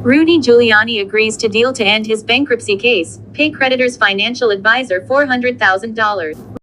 Rudy Giuliani agrees to deal to end his bankruptcy case, pay creditors' financial advisor $400,000.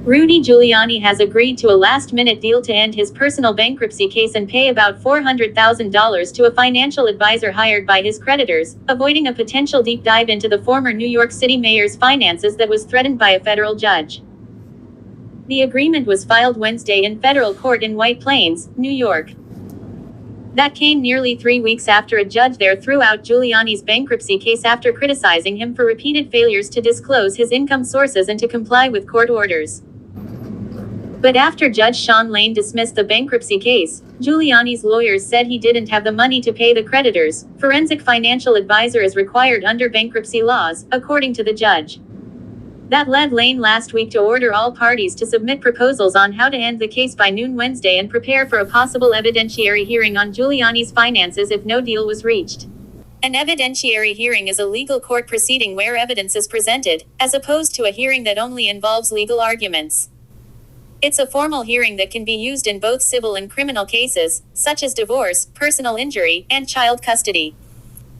Rudy Giuliani has agreed to a last-minute deal to end his personal bankruptcy case and pay about $400,000 to a financial advisor hired by his creditors, avoiding a potential deep dive into the former New York City mayor's finances that was threatened by a federal judge. The agreement was filed Wednesday in federal court in White Plains, New York. That came nearly 3 weeks after a judge there threw out Giuliani's bankruptcy case after criticizing him for repeated failures to disclose his income sources and to comply with court orders. But after Judge Sean Lane dismissed the bankruptcy case, Giuliani's lawyers said he didn't have the money to pay the creditors. Forensic financial advisor is required under bankruptcy laws, according to the judge. That led Lane last week to order all parties to submit proposals on how to end the case by noon Wednesday and prepare for a possible evidentiary hearing on Giuliani's finances if no deal was reached. An evidentiary hearing is a legal court proceeding where evidence is presented, as opposed to a hearing that only involves legal arguments. It's a formal hearing that can be used in both civil and criminal cases, such as divorce, personal injury, and child custody.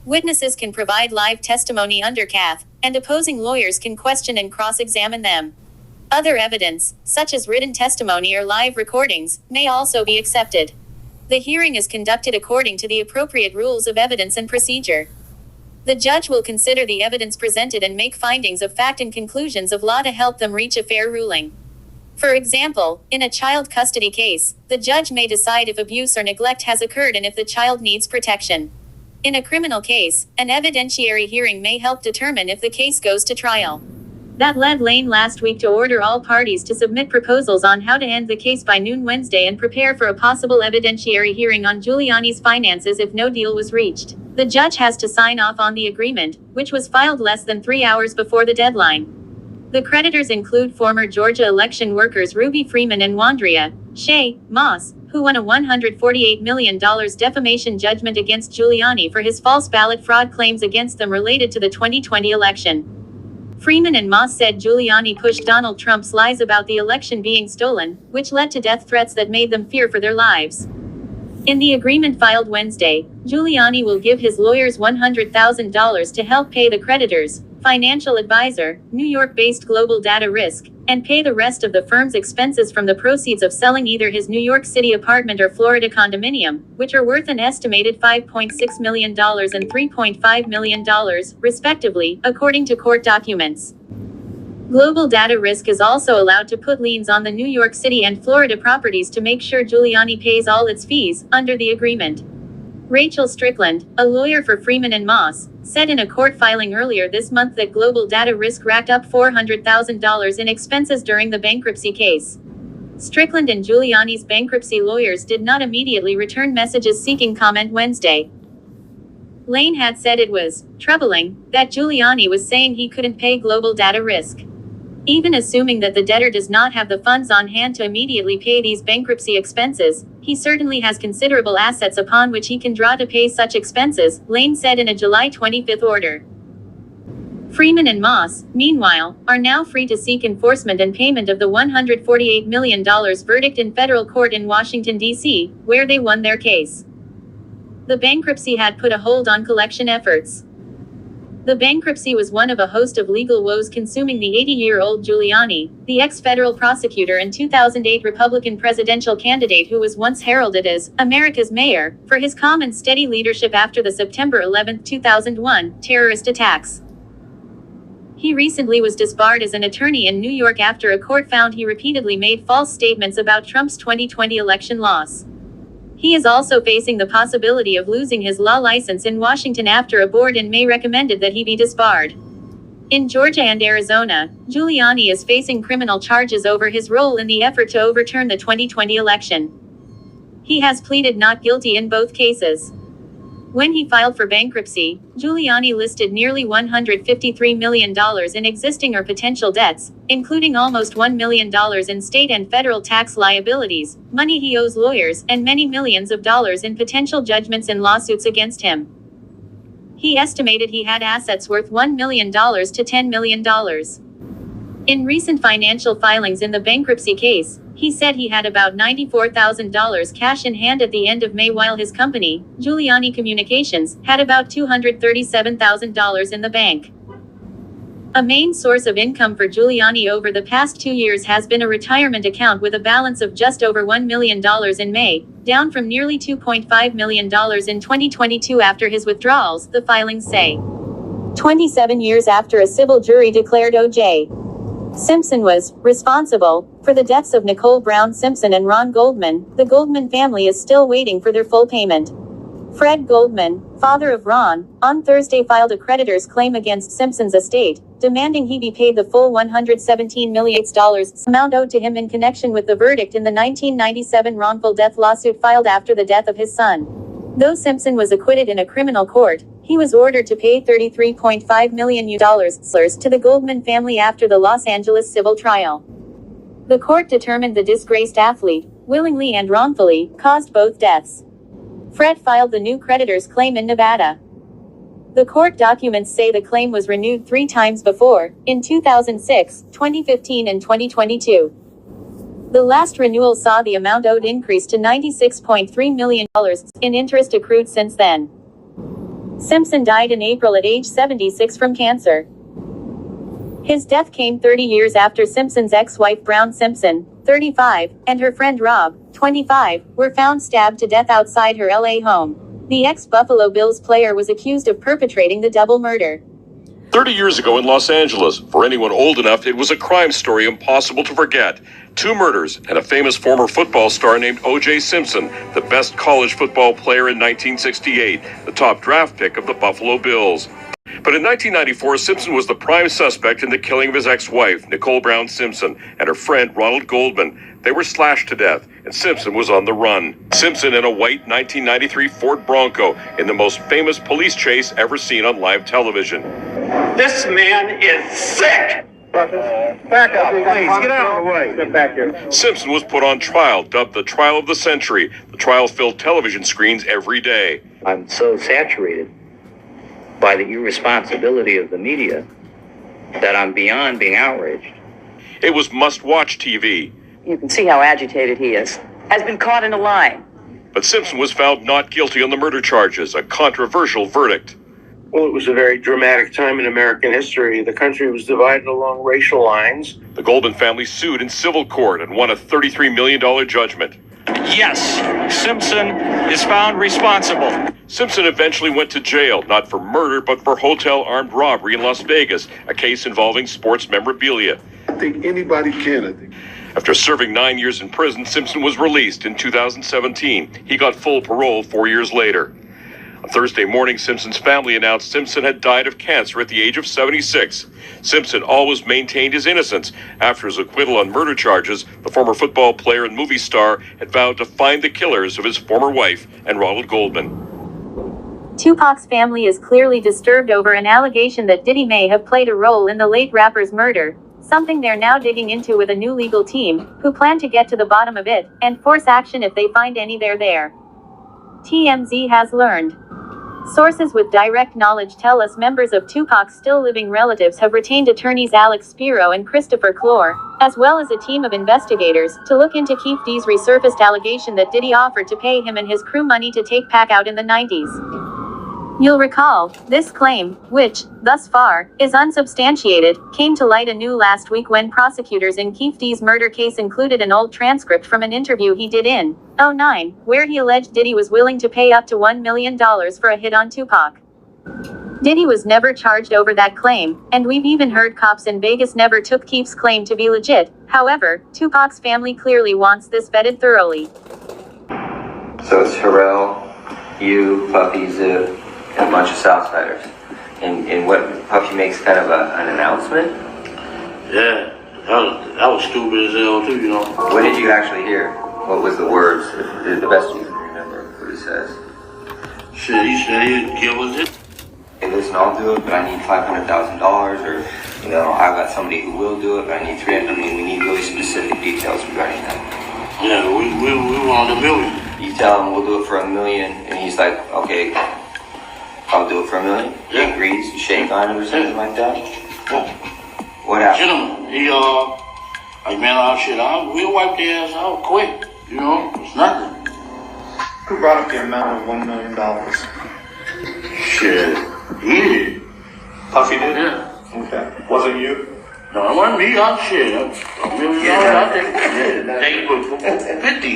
Witnesses can provide live testimony under CAF, and opposing lawyers can question and cross-examine them. Other evidence, such as written testimony or live recordings, may also be accepted. The hearing is conducted according to the appropriate rules of evidence and procedure. The judge will consider the evidence presented and make findings of fact and conclusions of law to help them reach a fair ruling. For example, in a child custody case, the judge may decide if abuse or neglect has occurred and if the child needs protection. In a criminal case, an evidentiary hearing may help determine if the case goes to trial. That led Lane last week to order all parties to submit proposals on how to end the case by noon Wednesday and prepare for a possible evidentiary hearing on Giuliani's finances if no deal was reached. The judge has to sign off on the agreement, which was filed less than 3 hours before the deadline. The creditors include former Georgia election workers Ruby Freeman and Wandrea Shea Moss, who won a $148 million defamation judgment against Giuliani for his false ballot fraud claims against them related to the 2020 election. Freeman and Moss said Giuliani pushed Donald Trump's lies about the election being stolen, which led to death threats that made them fear for their lives. In the agreement filed Wednesday, Giuliani will give his lawyers $100,000 to help pay the creditors, financial advisor, New York-based Global Data Risk, and pay the rest of the firm's expenses from the proceeds of selling either his New York City apartment or Florida condominium, which are worth an estimated $5.6 million and $3.5 million, respectively, according to court documents. Global Data Risk is also allowed to put liens on the New York City and Florida properties to make sure Giuliani pays all its fees, under the agreement. Rachel Strickland, a lawyer for Freeman and Moss, said in a court filing earlier this month that Global Data Risk racked up $400,000 in expenses during the bankruptcy case. Strickland and Giuliani's bankruptcy lawyers did not immediately return messages seeking comment Wednesday. Lane had said it was troubling that Giuliani was saying he couldn't pay Global Data Risk. Even assuming that the debtor does not have the funds on hand to immediately pay these bankruptcy expenses, he certainly has considerable assets upon which he can draw to pay such expenses, Lane said in a July 25 order. Freeman and Moss, meanwhile, are now free to seek enforcement and payment of the $148 million verdict in federal court in Washington, D.C., where they won their case. The bankruptcy had put a hold on collection efforts. The bankruptcy was one of a host of legal woes consuming the 80-year-old Giuliani, the ex-federal prosecutor and 2008 Republican presidential candidate who was once heralded as America's mayor, for his calm and steady leadership after the September 11, 2001, terrorist attacks. He recently was disbarred as an attorney in New York after a court found he repeatedly made false statements about Trump's 2020 election loss. He is also facing the possibility of losing his law license in Washington after a board in May recommended that he be disbarred. In Georgia and Arizona, Giuliani is facing criminal charges over his role in the effort to overturn the 2020 election. He has pleaded not guilty in both cases. When he filed for bankruptcy, Giuliani listed nearly $153 million in existing or potential debts, including almost $1 million in state and federal tax liabilities, money he owes lawyers, and many millions of dollars in potential judgments and lawsuits against him. He estimated he had assets worth $1 million to $10 million. In recent financial filings in the bankruptcy case, he said he had about $94,000 cash in hand at the end of May, while his company, Giuliani Communications, had about $237,000 in the bank. A main source of income for Giuliani over the past 2 years has been a retirement account with a balance of just over $1 million in May, down from nearly $2.5 million in 2022 after his withdrawals, the filings say. 27 years after a civil jury declared O.J. Simpson was responsible for the deaths of Nicole Brown Simpson and Ron Goldman, the Goldman family is still waiting for their full payment. Fred Goldman, father of Ron, on Thursday filed a creditor's claim against Simpson's estate, demanding he be paid the full $117 million amount owed to him in connection with the verdict in the 1997 wrongful death lawsuit filed after the death of his son. Though Simpson was acquitted in a criminal court, he was ordered to pay $33.5 million to the Goldman family after the Los Angeles civil trial. The court determined the disgraced athlete, willingly and wrongfully, caused both deaths. Fred filed the new creditor's claim in Nevada. The court documents say the claim was renewed 3 times before, in 2006, 2015 and 2022. The last renewal saw the amount owed increase to $96.3 million in interest accrued since then. Simpson died in April at age 76 from cancer. His death came 30 years after Simpson's ex-wife Brown Simpson, 35, and her friend Rob, 25, were found stabbed to death outside her LA home. The ex-Buffalo Bills player was accused of perpetrating the double murder. 30 years ago in Los Angeles, for anyone old enough, it was a crime story impossible to forget. 2 murders and a famous former football star named O.J. Simpson, the best college football player in 1968, the top draft pick of the Buffalo Bills. But in 1994, Simpson was the prime suspect in the killing of his ex-wife, Nicole Brown Simpson, and her friend, Ronald Goldman. They were slashed to death, and Simpson was on the run. Simpson in a white 1993 Ford Bronco in the most famous police chase ever seen on live television. This man is sick! Back up, please. Get out of the way. Get back here. Simpson was put on trial, dubbed the trial of the century. The trial filled television screens every day. I'm so saturated by the irresponsibility of the media that I'm beyond being outraged. It was must-watch TV. You can see how agitated he is. Has been caught in a lie. But Simpson was found not guilty on the murder charges, a controversial verdict. Well, it was a very dramatic time in American history. The country was divided along racial lines. The Goldman family sued in civil court and won a $33 million judgment. Yes, Simpson is found responsible. Simpson eventually went to jail, not for murder, but for hotel armed robbery in Las Vegas, a case involving sports memorabilia. I think anybody can. After serving 9 years in prison, Simpson was released in 2017. He got full parole 4 years later. On Thursday morning, Simpson's family announced Simpson had died of cancer at the age of 76. Simpson always maintained his innocence. After his acquittal on murder charges, the former football player and movie star had vowed to find the killers of his former wife and Ronald Goldman. Tupac's family is clearly disturbed over an allegation that Diddy may have played a role in the late rapper's murder, something they're now digging into with a new legal team, who plan to get to the bottom of it, and force action if they find any there. TMZ has learned. Sources with direct knowledge tell us members of Tupac's still living relatives have retained attorneys Alex Spiro and Christopher Clore, as well as a team of investigators, to look into Keefe D's resurfaced allegation that Diddy offered to pay him and his crew money to take Pac out in the 90s. You'll recall, this claim, which, thus far, is unsubstantiated, came to light anew last week when prosecutors in Keefe D's murder case included an old transcript from an interview he did in 2009, where he alleged Diddy was willing to pay up to $1 million for a hit on Tupac. Diddy was never charged over that claim, and we've even heard cops in Vegas never took Keefe's claim to be legit. However, Tupac's family clearly wants this vetted thoroughly. So it's Pharrell, you, Puffy, Zip, and a bunch of Southsiders. And what, Puffy makes kind of an announcement? Yeah, that was stupid as hell too, you know. What did you actually hear? What was the words? The best you can remember what he says. Shit, he said he'd give us it. Hey, listen, I'll do it, but I need $500,000, or, you know, I've got somebody who will do it, but I need $300,000. I mean, we need really specific details regarding that. Yeah, we want $1 million. You tell him we'll do it for $1 million, and he's like, okay, I'll do it for $1 million. Yeah. He agrees, you shake on him or something like that. Yeah. What happened? Gentleman, he, like, man, we'll wipe their ass out quick. You know, it's nothing. Who brought up the amount of $1 million? Shit, he did. Puffy did? Yeah. Okay. Wasn't you? No, it wasn't me. I'm shit. $1 million, I take it for 50.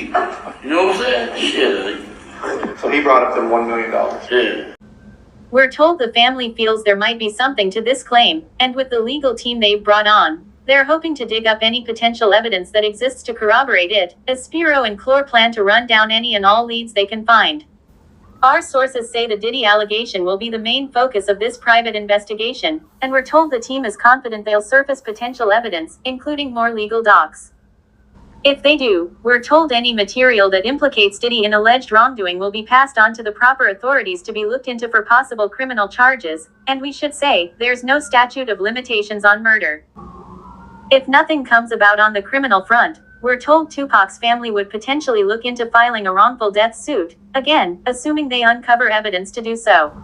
You know what I'm saying? Shit. So he brought up the $1 million. Yeah. We're told the family feels there might be something to this claim, and with the legal team they've brought on, they're hoping to dig up any potential evidence that exists to corroborate it, as Spiro and Clore plan to run down any and all leads they can find. Our sources say the Diddy allegation will be the main focus of this private investigation, and we're told the team is confident they'll surface potential evidence, including more legal docs. If they do, we're told any material that implicates Diddy in alleged wrongdoing will be passed on to the proper authorities to be looked into for possible criminal charges, and we should say, there's no statute of limitations on murder. If nothing comes about on the criminal front, we're told Tupac's family would potentially look into filing a wrongful death suit, again, assuming they uncover evidence to do so.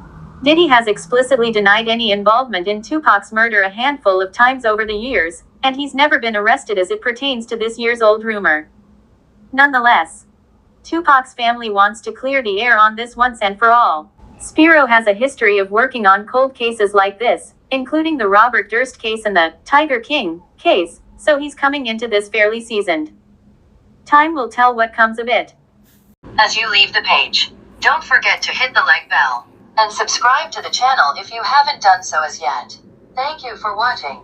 Diddy has explicitly denied any involvement in Tupac's murder a handful of times over the years, and he's never been arrested as it pertains to this years-old rumor. Nonetheless, Tupac's family wants to clear the air on this once and for all. Spiro has a history of working on cold cases like this, including the Robert Durst case and the Tiger King case, so he's coming into this fairly seasoned. Time will tell what comes of it. As you leave the page, don't forget to hit the like bell and subscribe to the channel if you haven't done so as yet. Thank you for watching.